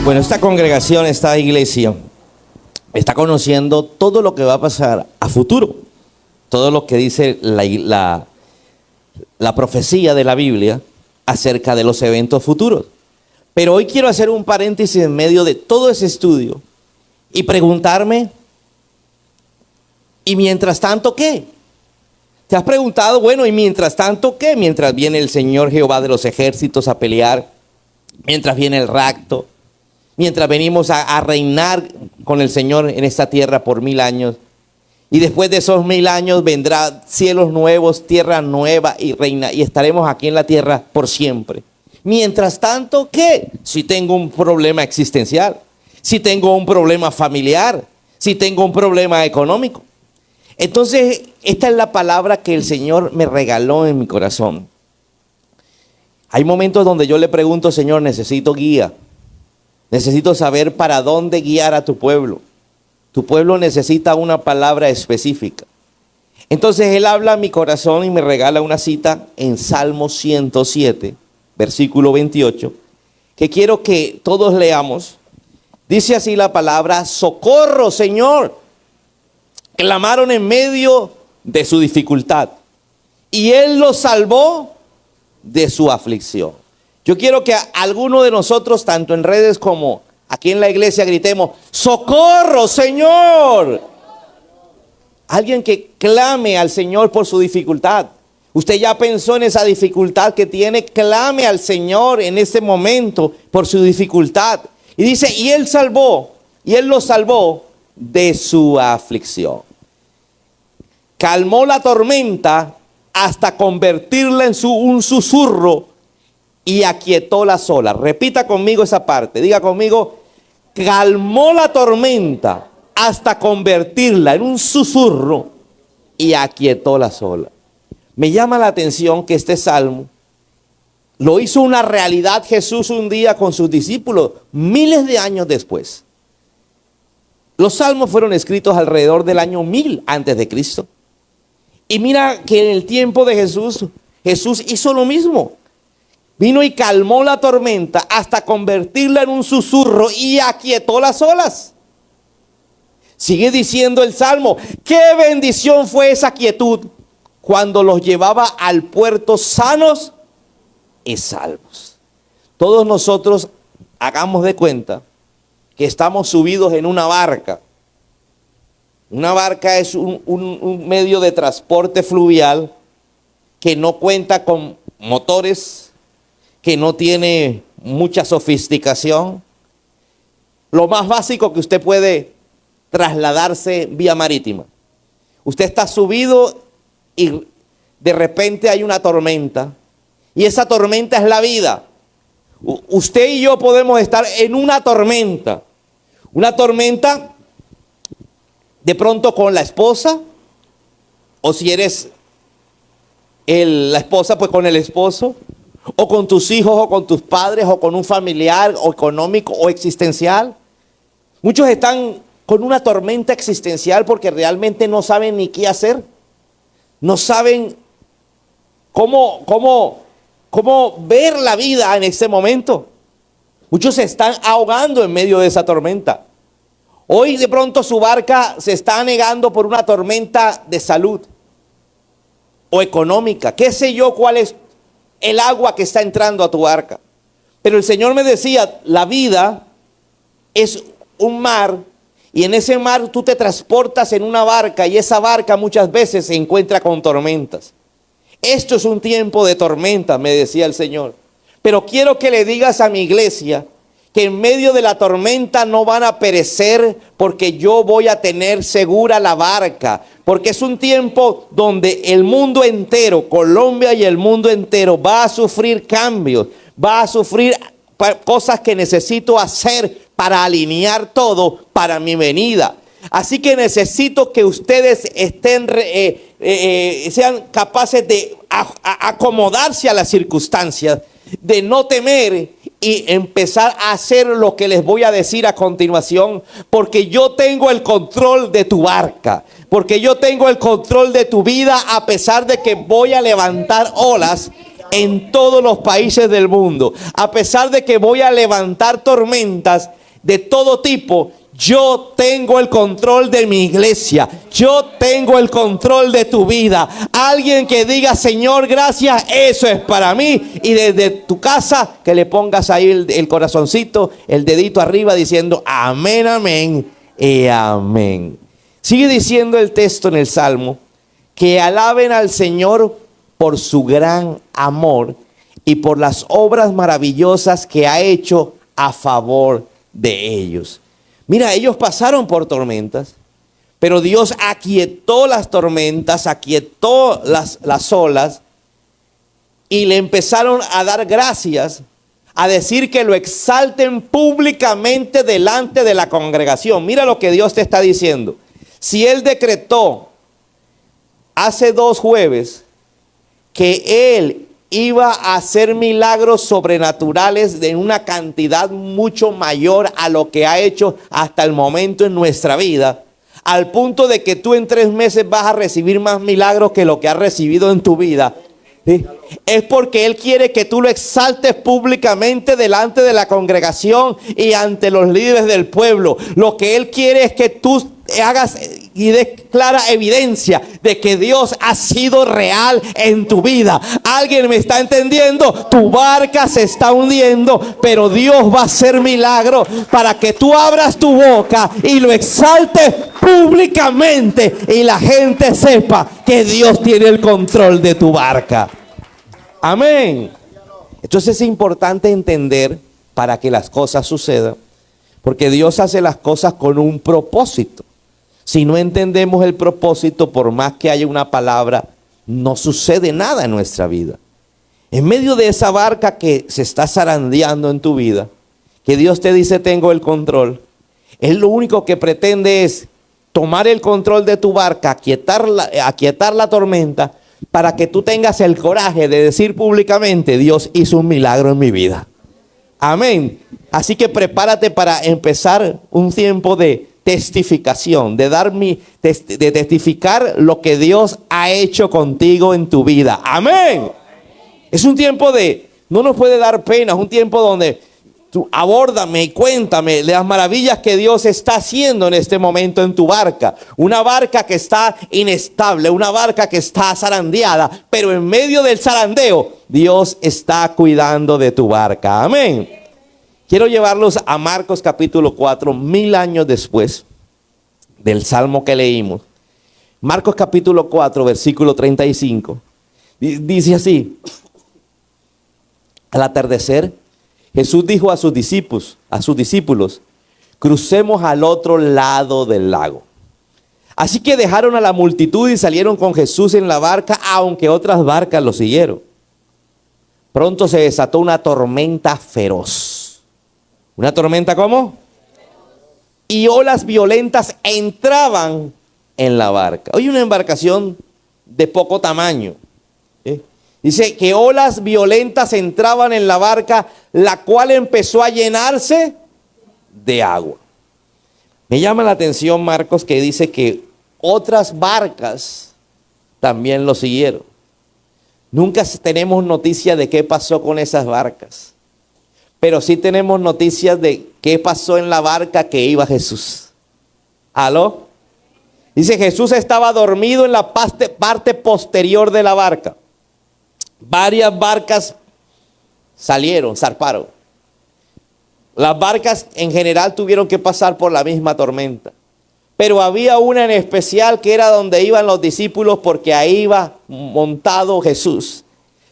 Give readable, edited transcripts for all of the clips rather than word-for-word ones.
Bueno, esta congregación, esta iglesia, está conociendo todo lo que va a pasar a futuro. Todo lo que dice la profecía de la Biblia acerca de los eventos futuros. Pero hoy quiero hacer un paréntesis en medio de todo ese estudio y preguntarme, ¿y mientras tanto qué? ¿Te has preguntado, bueno, y mientras tanto qué? Mientras viene el Señor Jehová de los ejércitos a pelear, mientras viene el rapto, mientras venimos a reinar con el Señor en esta tierra por 1000 años. Y después de esos 1000 años vendrá cielos nuevos, tierra nueva y reina. Y estaremos aquí en la tierra por siempre. Mientras tanto, ¿qué? Si tengo un problema existencial, si tengo un problema familiar, si tengo un problema económico. Entonces, esta es la palabra que el Señor me regaló en mi corazón. Hay momentos donde yo le pregunto, Señor, necesito guía. Necesito saber para dónde guiar a tu pueblo. Tu pueblo necesita una palabra específica. Entonces Él habla a mi corazón y me regala una cita en Salmo 107, versículo 28, que quiero que todos leamos. Dice así la palabra: socorro, Señor. Clamaron en medio de su dificultad y Él los salvó de su aflicción. Yo quiero que alguno de nosotros, tanto en redes como aquí en la iglesia, gritemos: ¡socorro, Señor! Alguien que clame al Señor por su dificultad. Usted ya pensó en esa dificultad que tiene, clame al Señor en ese momento por su dificultad. Y dice, y Él los salvó de su aflicción. Calmó la tormenta hasta convertirla en un susurro y aquietó las olas. Repita conmigo esa parte. Diga conmigo: calmó la tormenta hasta convertirla en un susurro y aquietó las olas. Me llama la atención que este salmo lo hizo una realidad Jesús un día con sus discípulos, miles de años después. Los salmos fueron escritos alrededor del año 1000 antes de Cristo. Y mira que en el tiempo de Jesús hizo lo mismo. Vino y calmó la tormenta hasta convertirla en un susurro y aquietó las olas. Sigue diciendo el salmo: qué bendición fue esa quietud cuando los llevaba al puerto sanos y salvos. Todos nosotros hagamos de cuenta que estamos subidos en una barca. Una barca es un medio de transporte fluvial que no cuenta con motores, que no tiene mucha sofisticación. Lo más básico que usted puede trasladarse vía marítima. Usted está subido y de repente hay una tormenta. Y esa tormenta es la vida. Usted y yo podemos estar en una tormenta. Una tormenta de pronto con la esposa. O si eres la esposa, pues con el esposo. O con tus hijos, o con tus padres, o con un familiar, o económico, o existencial. Muchos están con una tormenta existencial porque realmente no saben ni qué hacer. No saben cómo ver la vida en este momento. Muchos se están ahogando en medio de esa tormenta. Hoy de pronto su barca se está anegando por una tormenta de salud o económica. Qué sé yo cuál es el agua que está entrando a tu barca. Pero el Señor me decía, la vida es un mar y en ese mar tú te transportas en una barca y esa barca muchas veces se encuentra con tormentas. Esto es un tiempo de tormenta, me decía el Señor. Pero quiero que le digas a mi iglesia que en medio de la tormenta no van a perecer porque yo voy a tener segura la barca. Porque es un tiempo donde el mundo entero, Colombia y el mundo entero, va a sufrir cambios, va a sufrir cosas que necesito hacer para alinear todo para mi venida. Así que necesito que ustedes sean capaces de acomodarse a las circunstancias, de no temer y empezar a hacer lo que les voy a decir a continuación, porque yo tengo el control de tu barca, porque yo tengo el control de tu vida, a pesar de que voy a levantar olas en todos los países del mundo. A pesar de que voy a levantar tormentas de todo tipo, yo tengo el control de mi iglesia. Yo tengo el control de tu vida. Alguien que diga, Señor, gracias, eso es para mí. Y desde tu casa, que le pongas ahí el corazoncito, el dedito arriba, diciendo, amén, amén y amén. Sigue diciendo el texto en el Salmo, que alaben al Señor por su gran amor y por las obras maravillosas que ha hecho a favor de ellos. Mira, ellos pasaron por tormentas, pero Dios aquietó las tormentas, aquietó las olas y le empezaron a dar gracias, a decir que lo exalten públicamente delante de la congregación. Mira lo que Dios te está diciendo. Si Él decretó hace 2 jueves que Él iba a hacer milagros sobrenaturales de una cantidad mucho mayor a lo que ha hecho hasta el momento en nuestra vida, al punto de que tú en 3 meses vas a recibir más milagros que lo que has recibido en tu vida. ¿Sí? Es porque Él quiere que tú lo exaltes públicamente delante de la congregación y ante los líderes del pueblo. Lo que Él quiere es que tú hagas y des clara evidencia de que Dios ha sido real en tu vida. ¿Alguien me está entendiendo? Tu barca se está hundiendo, pero Dios va a hacer milagro para que tú abras tu boca y lo exaltes públicamente y la gente sepa que Dios tiene el control de tu barca. Amén. Entonces es importante entender para que las cosas sucedan, porque Dios hace las cosas con un propósito. Si no entendemos el propósito, por más que haya una palabra, no sucede nada en nuestra vida. En medio de esa barca que se está zarandeando en tu vida, que Dios te dice tengo el control, Él lo único que pretende es tomar el control de tu barca, aquietar la tormenta, para que tú tengas el coraje de decir públicamente, Dios hizo un milagro en mi vida. Amén. Así que prepárate para empezar un tiempo de testificación, de testificar lo que Dios ha hecho contigo en tu vida. Amén. Es un tiempo no nos puede dar pena, es un tiempo donde tú abórdame y cuéntame las maravillas que Dios está haciendo en este momento en tu barca. Una barca que está inestable, una barca que está zarandeada, pero en medio del zarandeo, Dios está cuidando de tu barca. Amén. Quiero llevarlos a Marcos capítulo 4, 1000 años después del Salmo que leímos. Marcos capítulo 4, versículo 35. Dice así: al atardecer, Jesús dijo a sus discípulos, crucemos al otro lado del lago. Así que dejaron a la multitud y salieron con Jesús en la barca, aunque otras barcas lo siguieron. Pronto se desató una tormenta feroz. ¿Una tormenta cómo? Y olas violentas entraban en la barca. Hoy una embarcación de poco tamaño. Dice que olas violentas entraban en la barca, la cual empezó a llenarse de agua. Me llama la atención, Marcos, que dice que otras barcas también lo siguieron. Nunca tenemos noticia de qué pasó con esas barcas, pero sí tenemos noticias de qué pasó en la barca que iba Jesús. ¿Aló? Dice, Jesús estaba dormido en la parte posterior de la barca. Varias barcas zarparon. Las barcas en general tuvieron que pasar por la misma tormenta. Pero había una en especial que era donde iban los discípulos, porque ahí iba montado Jesús.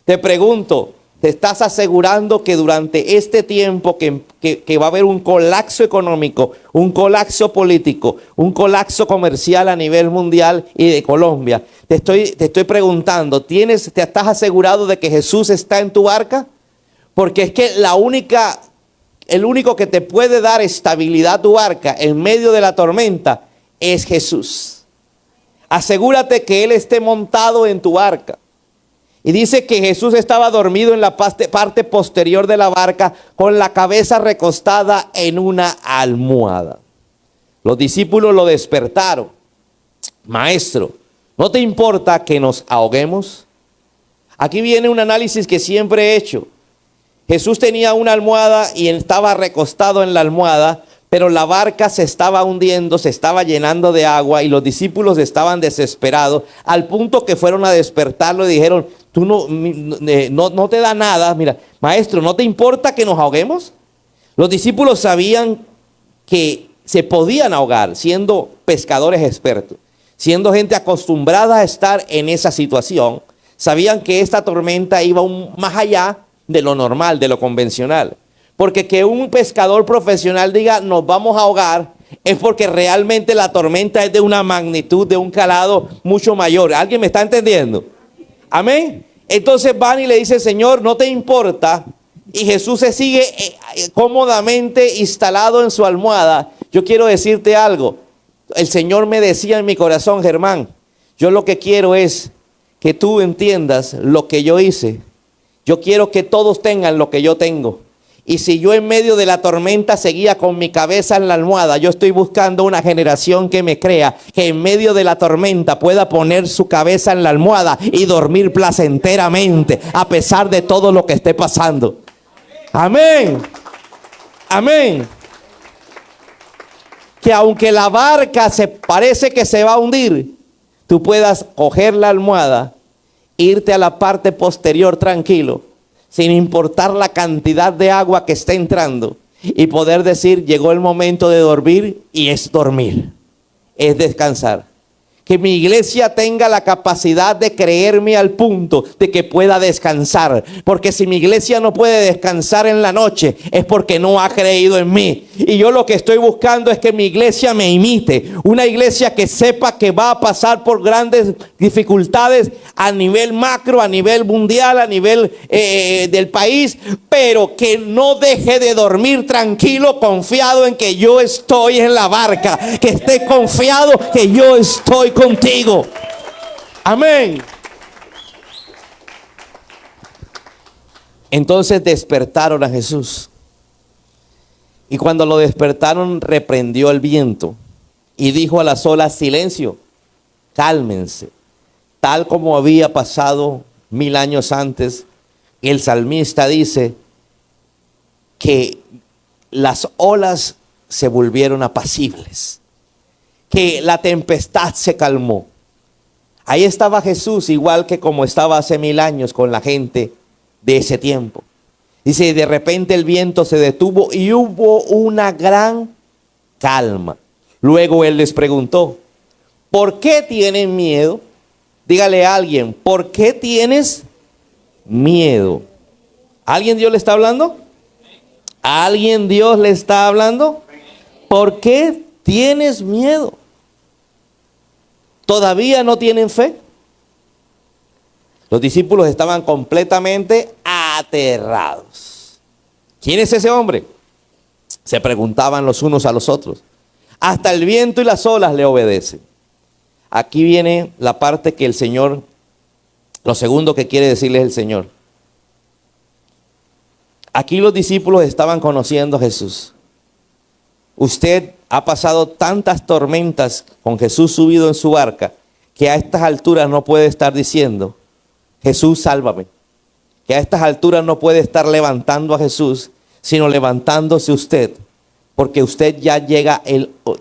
Te pregunto, ¿te estás asegurando que durante este tiempo que va a haber un colapso económico, un colapso político, un colapso comercial a nivel mundial y de Colombia? Te estoy preguntando, ¿te estás asegurado de que Jesús está en tu barca? Porque es que el único que te puede dar estabilidad a tu barca en medio de la tormenta es Jesús. Asegúrate que Él esté montado en tu barca. Y dice que Jesús estaba dormido en la parte posterior de la barca, con la cabeza recostada en una almohada. Los discípulos lo despertaron. Maestro, ¿no te importa que nos ahoguemos? Aquí viene un análisis que siempre he hecho. Jesús tenía una almohada y estaba recostado en la almohada, pero la barca se estaba hundiendo, se estaba llenando de agua y los discípulos estaban desesperados al punto que fueron a despertarlo y dijeron, tú no te da nada, mira, maestro, ¿no te importa que nos ahoguemos? Los discípulos sabían que se podían ahogar siendo pescadores expertos, siendo gente acostumbrada a estar en esa situación. Sabían que esta tormenta iba más allá de lo normal, de lo convencional. Porque que un pescador profesional diga nos vamos a ahogar es porque realmente la tormenta es de una magnitud, de un calado mucho mayor. ¿Alguien me está entendiendo? Amén. Entonces van y le dicen, Señor, ¿no te importa? Y Jesús se sigue cómodamente instalado en su almohada. Yo quiero decirte algo. El Señor me decía en mi corazón, Germán, yo lo que quiero es que tú entiendas lo que yo hice. Yo quiero que todos tengan lo que yo tengo. Y si yo en medio de la tormenta seguía con mi cabeza en la almohada, yo estoy buscando una generación que me crea que en medio de la tormenta pueda poner su cabeza en la almohada y dormir placenteramente a pesar de todo lo que esté pasando. Amén. Amén. Que aunque la barca se parece que se va a hundir, tú puedas coger la almohada, irte a la parte posterior tranquilo, sin importar la cantidad de agua que esté entrando, y poder decir, llegó el momento de dormir, y es dormir, es descansar. Que mi iglesia tenga la capacidad de creerme al punto de que pueda descansar. Porque si mi iglesia no puede descansar en la noche, es porque no ha creído en mí. Y yo lo que estoy buscando es que mi iglesia me imite. Una iglesia que sepa que va a pasar por grandes dificultades a nivel macro, a nivel mundial, a nivel del país. Pero que no deje de dormir tranquilo, confiado en que yo estoy en la barca. Que esté confiado que yo estoy contigo. Amén. Entonces despertaron a Jesús. Y cuando lo despertaron, reprendió el viento y dijo a las olas, silencio, cálmense. Tal como había pasado 1000 años antes, el salmista dice que las olas se volvieron apacibles, que la tempestad se calmó. Ahí estaba Jesús, igual que como estaba hace 1000 años con la gente de ese tiempo. Dice, de repente el viento se detuvo y hubo una gran calma. Luego él les preguntó, ¿por qué tienen miedo? Dígale a alguien, ¿por qué tienes miedo? ¿A alguien Dios le está hablando? ¿A alguien Dios le está hablando? ¿Por qué tienes miedo? ¿Todavía no tienen fe? Los discípulos estaban completamente aterrados. ¿Quién es ese hombre? Se preguntaban los unos a los otros. Hasta el viento y las olas le obedecen. Aquí viene la parte que el Señor, lo segundo que quiere decirles el Señor. Aquí los discípulos estaban conociendo a Jesús. Usted ha pasado tantas tormentas con Jesús subido en su barca que a estas alturas no puede estar diciendo, Jesús, sálvame. Que a estas alturas no puede estar levantando a Jesús, sino levantándose usted, porque usted ya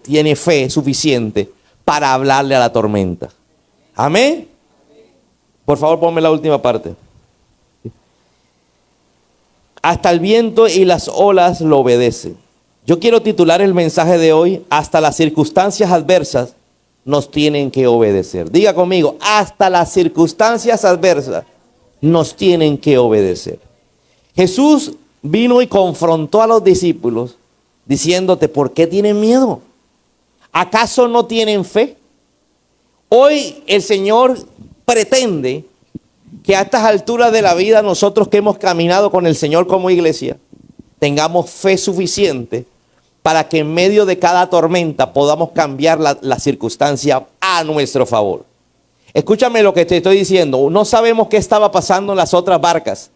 tiene fe suficiente para hablarle a la tormenta. Amén. Por favor, ponme la última parte. Hasta el viento y las olas lo obedecen. Yo quiero titular el mensaje de hoy, hasta las circunstancias adversas nos tienen que obedecer. Diga conmigo, hasta las circunstancias adversas nos tienen que obedecer. Jesús vino y confrontó a los discípulos diciéndote, ¿por qué tienen miedo? ¿Acaso no tienen fe? Hoy el Señor pretende que a estas alturas de la vida nosotros que hemos caminado con el Señor como iglesia, tengamos fe suficiente para que en medio de cada tormenta podamos cambiar la circunstancia a nuestro favor. Escúchame lo que te estoy diciendo. No sabemos qué estaba pasando en las otras barcas,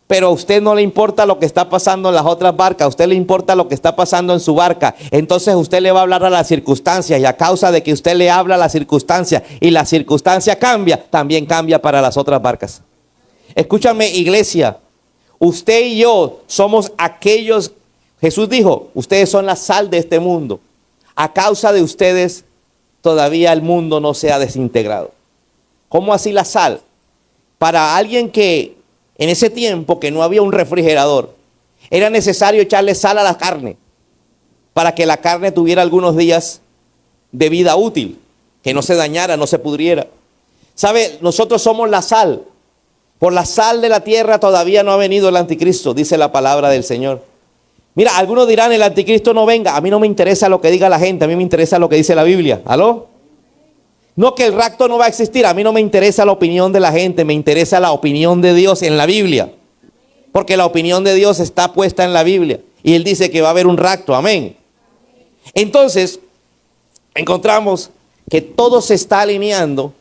pero a usted no le importa lo que está pasando en las otras barcas, a usted le importa lo que está pasando en su barca. Entonces usted le va a hablar a las circunstancias, y a causa de que usted le habla a las circunstancias y la circunstancia cambia, también cambia para las otras barcas. Escúchame, iglesia. Usted y yo somos aquellos, Jesús dijo, ustedes son la sal de este mundo. A causa de ustedes, todavía el mundo no se ha desintegrado. ¿Cómo así la sal? Para alguien que en ese tiempo que no había un refrigerador, era necesario echarle sal a la carne para que la carne tuviera algunos días de vida útil, que no se dañara, no se pudriera. ¿Sabe? Nosotros somos la sal. Por la sal de la tierra todavía no ha venido el anticristo, dice la palabra del Señor. Mira, algunos dirán, el anticristo no venga. A mí no me interesa lo que diga la gente, a mí me interesa lo que dice la Biblia. ¿Aló? No, que el rapto no va a existir. A mí no me interesa la opinión de la gente, me interesa la opinión de Dios en la Biblia. Porque la opinión de Dios está puesta en la Biblia. Y Él dice que va a haber un rapto. Amén. Entonces, encontramos que todo se está alineando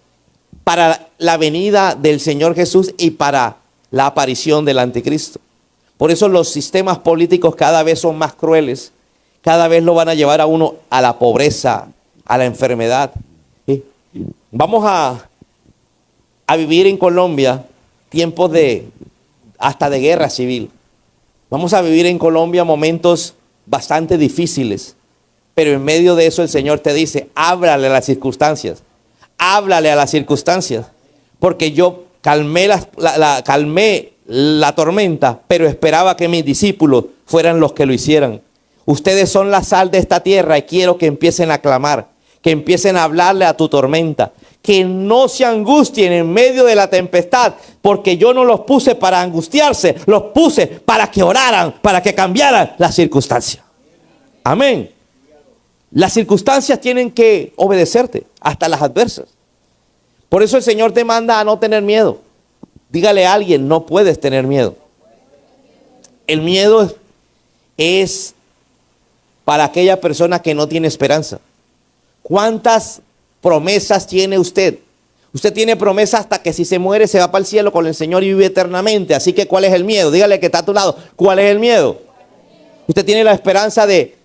para la venida del Señor Jesús y para la aparición del anticristo. Por eso los sistemas políticos cada vez son más crueles. Cada vez lo van a llevar a uno a la pobreza, a la enfermedad. ¿Sí? Vamos a vivir en Colombia tiempos hasta de guerra civil. Vamos a vivir en Colombia momentos bastante difíciles. Pero en medio de eso el Señor te dice, háblale a las circunstancias. Háblale a las circunstancias. Porque yo calmé la tormenta, pero esperaba que mis discípulos fueran los que lo hicieran. Ustedes son la sal de esta tierra y quiero que empiecen a clamar, que empiecen a hablarle a tu tormenta, que no se angustien en medio de la tempestad, porque yo no los puse para angustiarse, los puse para que oraran, para que cambiaran las circunstancias. Amén. Las circunstancias tienen que obedecerte, hasta las adversas. Por eso el Señor te manda a no tener miedo. Dígale a alguien, no puedes tener miedo. El miedo es para aquella persona que no tiene esperanza. ¿Cuántas promesas tiene usted? Usted tiene promesa hasta que si se muere se va para el cielo con el Señor y vive eternamente. Así que ¿cuál es el miedo? Dígale que está a tu lado. ¿Cuál es el miedo? Usted tiene la esperanza de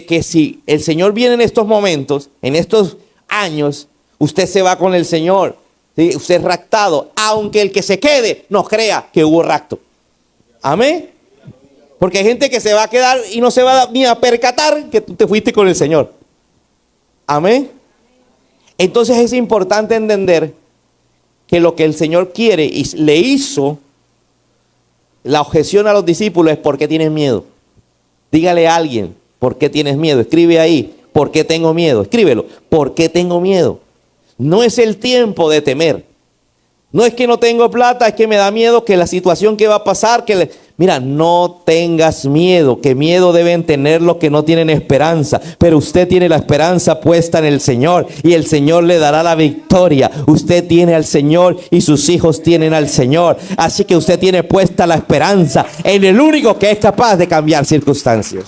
que si el Señor viene en estos momentos, en estos años, usted se va con el Señor. ¿Sí? Usted es raptado, aunque el que se quede no crea que hubo rapto. Amén. Porque hay gente que se va a quedar y no se va ni a percatar que tú te fuiste con el Señor. Amén. Entonces es importante entender que lo que el Señor quiere y le hizo la objeción a los discípulos es ¿por qué tienes miedo? Dígale a alguien, ¿por qué tienes miedo? Escribe ahí, ¿por qué tengo miedo? Escríbelo, ¿por qué tengo miedo? No es el tiempo de temer. No es que no tengo plata, es que me da miedo que la situación que va a pasar, mira, no tengas miedo, que miedo deben tener los que no tienen esperanza, pero usted tiene la esperanza puesta en el Señor y el Señor le dará la victoria. Usted tiene al Señor y sus hijos tienen al Señor, así que usted tiene puesta la esperanza en el único que es capaz de cambiar circunstancias.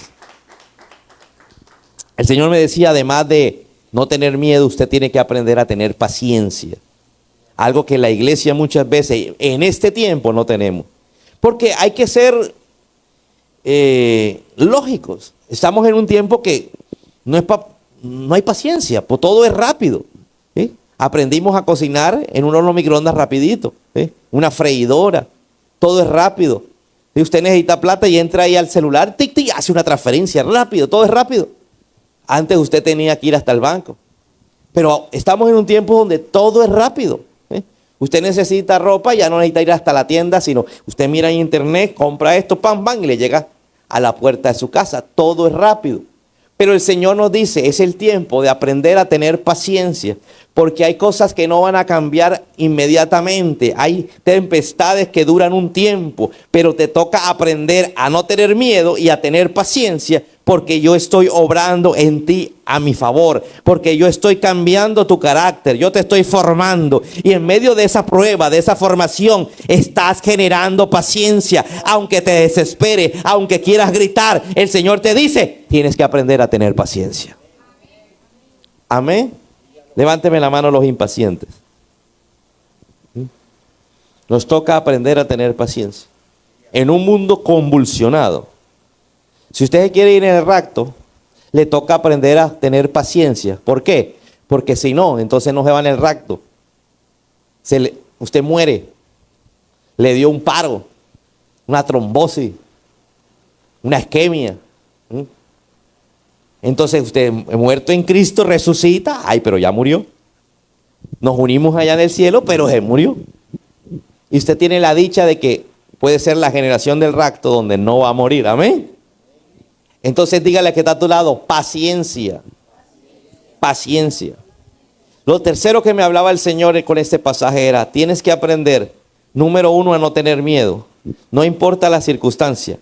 El Señor me decía, además de no tener miedo, usted tiene que aprender a tener paciencia. Algo que la iglesia muchas veces en este tiempo no tenemos. Porque hay que ser lógicos. Estamos en un tiempo que no hay paciencia, pues todo es rápido. ¿Sí? Aprendimos a cocinar en un horno microondas rapidito. ¿Sí? Una freidora, todo es rápido. ¿Sí? Usted necesita plata y entra ahí al celular, tic, tic, hace una transferencia rápido, todo es rápido. Antes usted tenía que ir hasta el banco. Pero estamos en un tiempo donde todo es rápido. Usted necesita ropa, ya no necesita ir hasta la tienda, sino usted mira en internet, compra esto, pam, pam, y le llega a la puerta de su casa. Todo es rápido. Pero el Señor nos dice, es el tiempo de aprender a tener paciencia, porque hay cosas que no van a cambiar inmediatamente. Hay tempestades que duran un tiempo, pero te toca aprender a no tener miedo y a tener paciencia, porque yo estoy obrando en ti a mi favor, porque yo estoy cambiando tu carácter, yo te estoy formando y en medio de esa prueba, de esa formación, estás generando paciencia, aunque te desespere, aunque quieras gritar, el Señor te dice, tienes que aprender a tener paciencia. Amén. Levánteme la mano los impacientes. Nos toca aprender a tener paciencia en un mundo convulsionado. Si usted quiere ir en el rapto, le toca aprender a tener paciencia. ¿Por qué? Porque si no, entonces no se va en el rapto. Usted muere. le dio un paro, una trombosis, una isquemia. Entonces usted, muerto en Cristo, resucita. Ay, pero ya murió. Nos unimos allá en el cielo, pero se murió. Y usted tiene la dicha de que puede ser la generación del rapto donde no va a morir. Amén. Entonces dígale que está a tu lado, paciencia. Paciencia. Lo tercero que me hablaba el Señor con este pasaje era, tienes que aprender, número uno, a no tener miedo. No importa la circunstancia.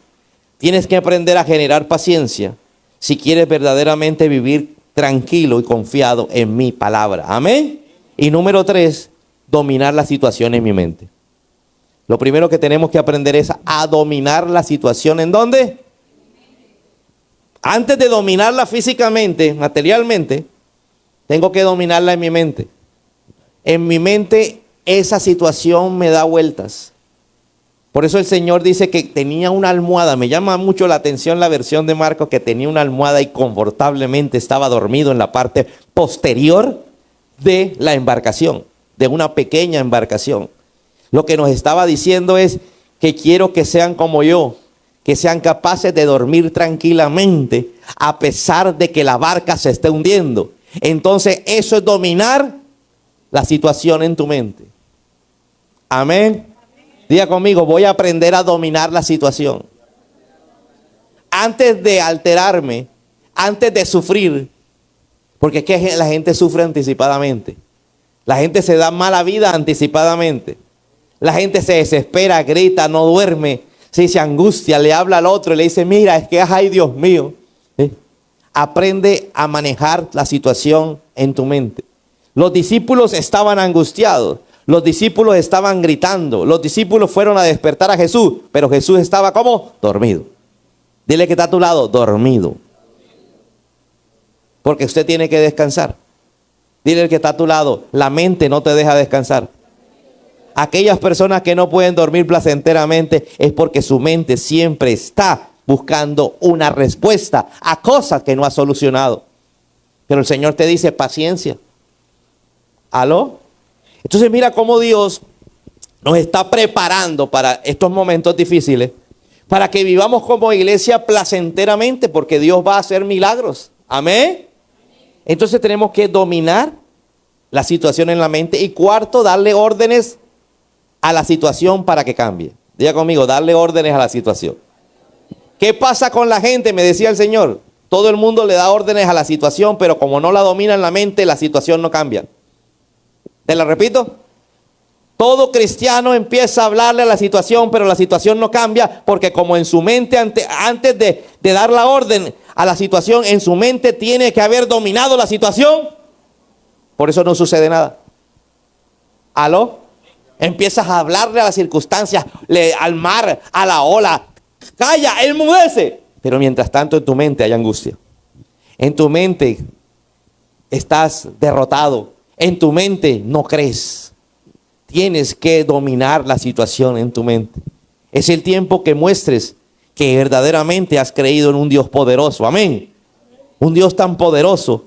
Tienes que aprender a generar paciencia si quieres verdaderamente vivir tranquilo y confiado en mi palabra. Amén. Y número tres, dominar la situación en mi mente. Lo primero que tenemos que aprender es a dominar la situación. ¿En dónde? Antes de dominarla físicamente, materialmente, tengo que dominarla en mi mente. En mi mente esa situación me da vueltas. Por eso el Señor dice que tenía una almohada. Me llama mucho la atención la versión de Marcos, que tenía una almohada y confortablemente estaba dormido en la parte posterior de la embarcación, de una pequeña embarcación. Lo que nos estaba diciendo es que quiero que sean como yo, que sean capaces de dormir tranquilamente a pesar de que la barca se esté hundiendo. Entonces eso es dominar la situación en tu mente. Amén. Diga conmigo, voy a aprender a dominar la situación. Antes de alterarme, antes de sufrir, porque es que la gente sufre anticipadamente. La gente se da mala vida anticipadamente. La gente se desespera, grita, no duerme, se angustia, le habla al otro y le dice, mira, es que ay Dios mío. Aprende a manejar la situación en tu mente. Los discípulos estaban angustiados. Los discípulos estaban gritando. Los discípulos fueron a despertar a Jesús. Pero Jesús estaba ¿cómo? Dormido. Dile que está a tu lado, dormido. Porque usted tiene que descansar. Dile que está a tu lado, la mente no te deja descansar. Aquellas personas que no pueden dormir placenteramente es porque su mente siempre está buscando una respuesta a cosas que no ha solucionado. Pero el Señor te dice paciencia. ¿Aló? Entonces mira cómo Dios nos está preparando para estos momentos difíciles, para que vivamos como iglesia placenteramente, porque Dios va a hacer milagros. Amén. Entonces tenemos que dominar la situación en la mente. Y cuarto, darle órdenes a la situación para que cambie. Diga conmigo, darle órdenes a la situación. ¿Qué pasa con la gente? Me decía el Señor. Todo el mundo le da órdenes a la situación, pero como no la domina en la mente, la situación no cambia. ¿Te la repito? Todo cristiano empieza a hablarle a la situación, pero la situación no cambia, porque como en su mente, antes de dar la orden a la situación, en su mente tiene que haber dominado la situación. Por eso no sucede nada. ¿Aló? Empiezas a hablarle a las circunstancias, al mar, a la ola. Calla, enmudece. Pero mientras tanto en tu mente hay angustia. En tu mente estás derrotado. En tu mente no crees. Tienes que dominar la situación en tu mente. Es el tiempo que muestres que verdaderamente has creído en un Dios poderoso. Amén. Un Dios tan poderoso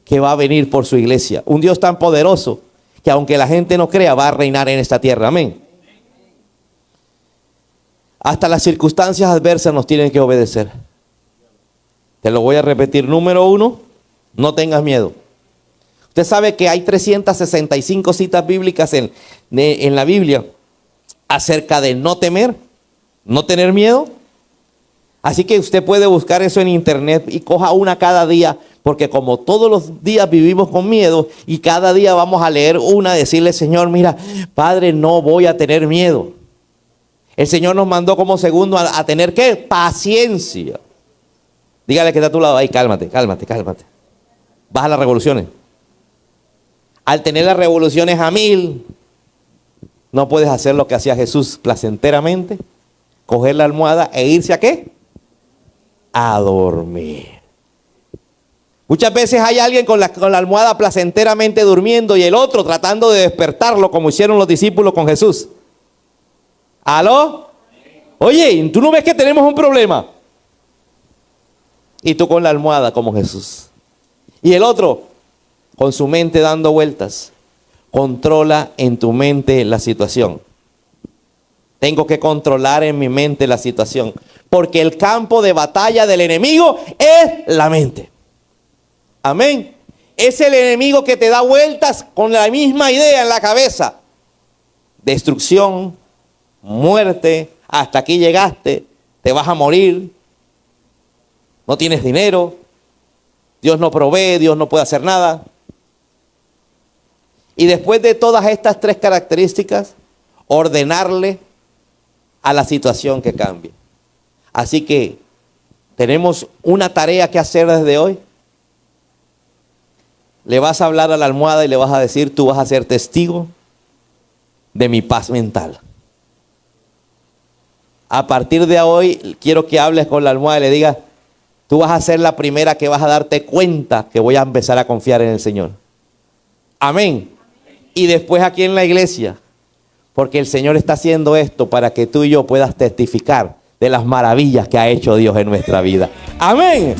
que va a venir por su iglesia. Un Dios tan poderoso que aunque la gente no crea, va a reinar en esta tierra. Amén. Hasta las circunstancias adversas nos tienen que obedecer. Te lo voy a repetir. Número uno, no tengas miedo. Usted sabe que hay 365 citas bíblicas en la Biblia acerca de no temer, no tener miedo. Así que usted puede buscar eso en internet y coja una cada día, porque como todos los días vivimos con miedo y cada día vamos a leer una, decirle, Señor, mira, Padre, no voy a tener miedo. El Señor nos mandó como segundo a tener ¿qué? Paciencia. Dígale que está a tu lado, ay, cálmate, cálmate, cálmate. Baja las revoluciones. Al tener las revoluciones a 1000, no puedes hacer lo que hacía Jesús placenteramente, coger la almohada e irse ¿a qué? A dormir. Muchas veces hay alguien con la almohada placenteramente durmiendo y el otro tratando de despertarlo como hicieron los discípulos con Jesús. ¿Aló? Oye, ¿tú no ves que tenemos un problema? Y tú con la almohada como Jesús. Y el otro con su mente dando vueltas. Controla en tu mente la situación. Tengo que controlar en mi mente la situación. Porque el campo de batalla del enemigo es la mente. Amén. Es el enemigo que te da vueltas con la misma idea en la cabeza. Destrucción, muerte, hasta aquí llegaste, te vas a morir, no tienes dinero, Dios no provee, Dios no puede hacer nada. Y después de todas estas tres características, ordenarle a la situación que cambie. Así que tenemos una tarea que hacer desde hoy. Le vas a hablar a la almohada y le vas a decir, tú vas a ser testigo de mi paz mental. A partir de hoy, quiero que hables con la almohada y le digas, tú vas a ser la primera que vas a darte cuenta que voy a empezar a confiar en el Señor. Amén. Y después aquí en la iglesia, porque el Señor está haciendo esto para que tú y yo puedas testificar de las maravillas que ha hecho Dios en nuestra vida. Amén.